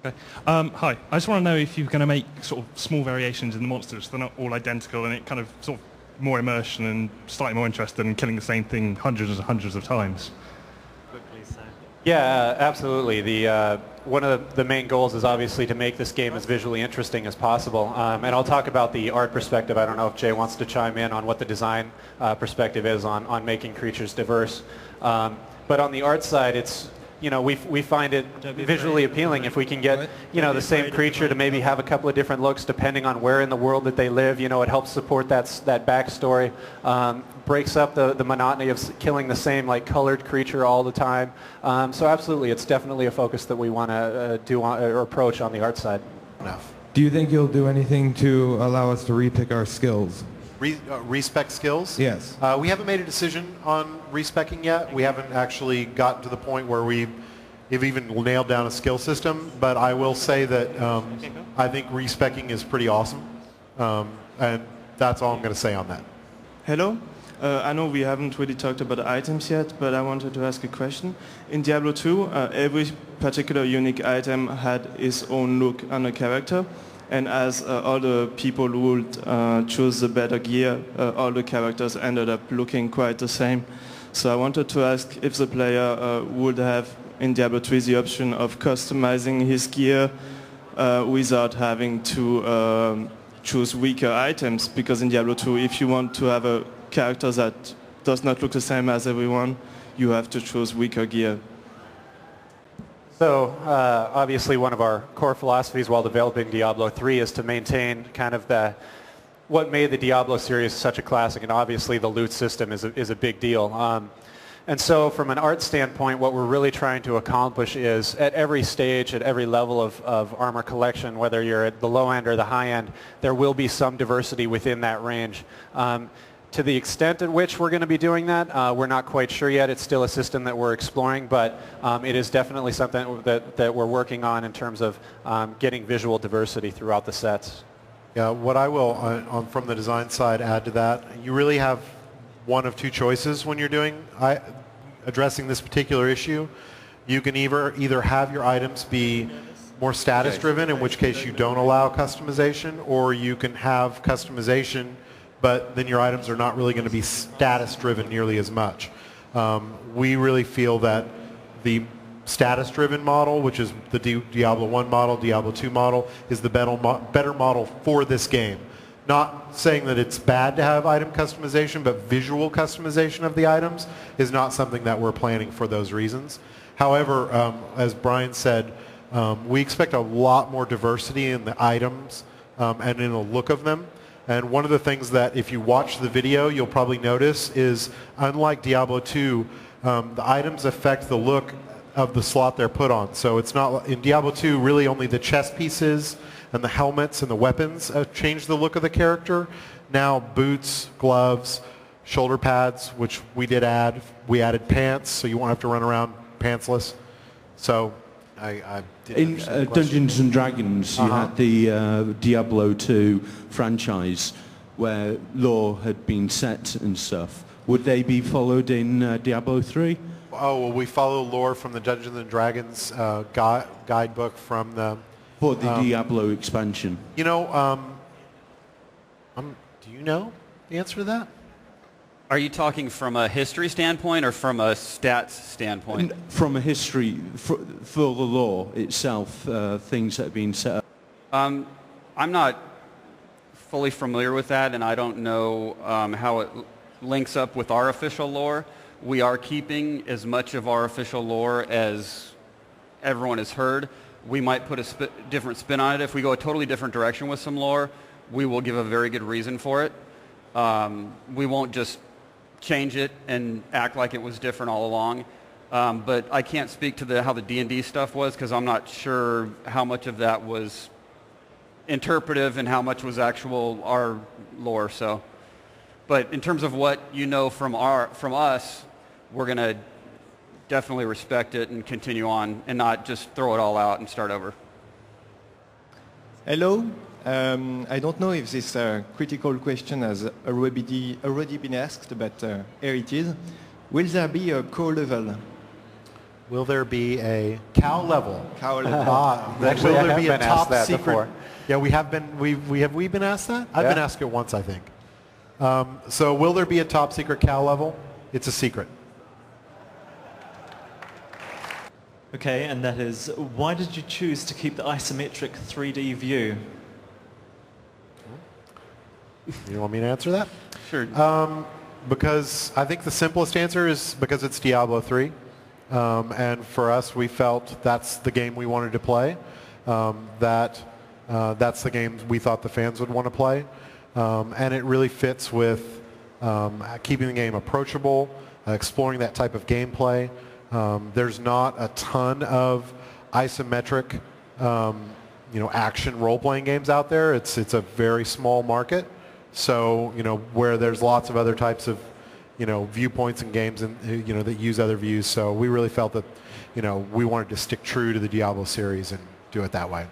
Okay. Hi. I just want to know if you're going to make sort of small variations in the monsters. They're not all identical, and it kind of sort of more immersion and slightly more interested in killing the same thing hundreds and hundreds of times. Yeah, absolutely. One of the main goals is obviously to make this game as visually interesting as possible. And I'll talk about the art perspective. I don't know if Jay wants to chime in on what the design perspective is on making creatures diverse. But on the art side, it's, you know, we find it visually appealing if we can get, you know, the same creature to maybe have a couple of different looks depending on where in the world that they live. You know, it helps support that backstory, breaks up the monotony of killing the same like colored creature all the time. So absolutely, it's definitely a focus that we want to do or approach on the art side. Do you think you'll do anything to allow us to repick our skills? Respec skills? Yes. We haven't made a decision on respecing yet. We haven't actually gotten to the point where we've even nailed down a skill system, but I will say that I think respecing is pretty awesome, and that's all I'm going to say on that. Hello. I know we haven't really talked about the items yet, but I wanted to ask a question. In Diablo 2, every particular unique item had its own look on a character. And as all the people would choose the better gear, all the characters ended up looking quite the same. So I wanted to ask if the player would have in Diablo 3 the option of customizing his gear without having to choose weaker items. Because in Diablo 2, if you want to have a character that does not look the same as everyone, you have to choose weaker gear. So obviously one of our core philosophies while developing Diablo 3 is to maintain kind of what made the Diablo series such a classic, and obviously the loot system is a big deal. And so from an art standpoint, what we're really trying to accomplish is at every stage, at every level of armor collection, whether you're at the low end or the high end, there will be some diversity within that range. To the extent at which we're going to be doing that, we're not quite sure yet. It's still a system that we're exploring, but it is definitely something that we're working on in terms of getting visual diversity throughout the sets. Yeah, what I will, from the design side, add to that, you really have one of two choices when you're addressing this particular issue. You can either have your items be more status driven, in which case you don't allow customization, or you can have customization but then your items are not really going to be status driven nearly as much. We really feel that the status driven model, which is the Diablo 1 model, Diablo 2 model, is the better model for this game. Not saying that it's bad to have item customization, but visual customization of the items is not something that we're planning for those reasons. However, as Brian said, we expect a lot more diversity in the items and in the look of them. And one of the things that if you watch the video you'll probably notice is, unlike Diablo 2, the items affect the look of the slot they're put on. So it's not, in Diablo 2, really only the chest pieces and the helmets and the weapons change the look of the character. Now boots, gloves, shoulder pads, which we did add. We added pants, so you won't have to run around pantsless. So in Dungeons and Dragons, you had the Diablo 2 franchise where lore had been set and stuff. Would they be followed in Diablo 3? Oh, well, we follow lore from the Dungeons and Dragons guidebook from the... For the Diablo expansion. You know, do you know the answer to that? Are you talking from a history standpoint or from a stats standpoint? From a history, for the lore itself, things that have been set up. I'm not fully familiar with that, and I don't know how it links up with our official lore. We are keeping as much of our official lore as everyone has heard. We might put a different spin on it. If we go a totally different direction with some lore, we will give a very good reason for it. We won't just change it and act like it was different all along. But I can't speak to how the D&D stuff was, because I'm not sure how much of that was interpretive and how much was actual our lore. So, but in terms of what you know from us, we're going to definitely respect it and continue on and not just throw it all out and start over. Hello. I don't know if this critical question has already been asked, but here it is. Will there be a core level? Will there be a cow level? Cow level. Actually, will I there have be been a asked top that secret? before. Yeah, we have been. Have we been asked that? I've been Yeah. asked it once, I think. So will there be a top secret cow level? It's a secret. Okay, and that is, why did you choose to keep the isometric 3D view? You want me to answer that? Sure. Because I think the simplest answer is because it's Diablo 3. And for us, we felt that's the game we wanted to play. That's the game we thought the fans would want to play. And it really fits with keeping the game approachable, exploring that type of gameplay. There's not a ton of isometric action role-playing games out there. It's a very small market. So, where there's lots of other types of, viewpoints and games and, that use other views. So we really felt that, we wanted to stick true to the Diablo series and do it that way.